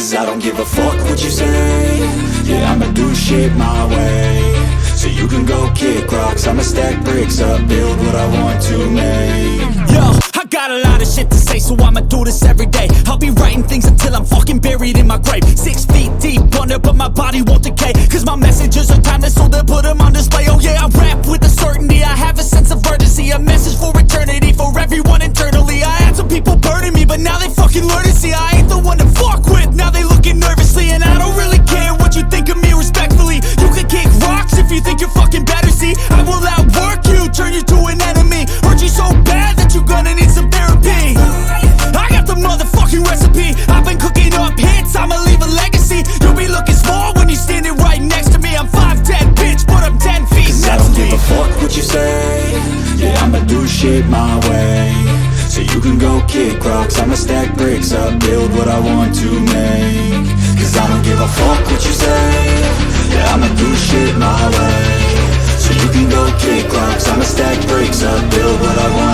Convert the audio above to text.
Cause I don't give a fuck what you say. Yeah, I'ma do shit my way. So you can go kick rocks, I'ma stack bricks up, build what I want to make. Yo, I got a lot of shit to say, so I'ma do this every day. I'll be writing things until I'm fucking buried in my grave. 6 feet deep under, but my body won't decay. Cause my messages are timeless, so they'll put them on display. Oh yeah, I rap with a certainty, I have a sense of urgency. A message for eternity, for everyone internally. I had some people burning me, but now they fucking learn to see I ain't the one to fuck with, now they looking nervously. And I don't really care what you think of me, respectfully. You can kick rocks if you think you're fucking better, see. I will outwork you, turn you to an enemy. Hurt you so bad that you're gonna need some therapy. I got the motherfucking recipe, I've been cooking up hits, I'ma leave a legacy. You'll be looking small when you're standing right next to me. I'm 5'10", bitch, but I'm 10 feet. Cause I don't give a fuck what you say. Yeah, I'ma do shit my way. So you can go kick rocks, I'ma stack bricks up, build what I want to make. Cause I don't give a fuck what you say. Yeah, I'ma do shit my way. So you can go kick rocks, I'ma stack bricks up, build what I want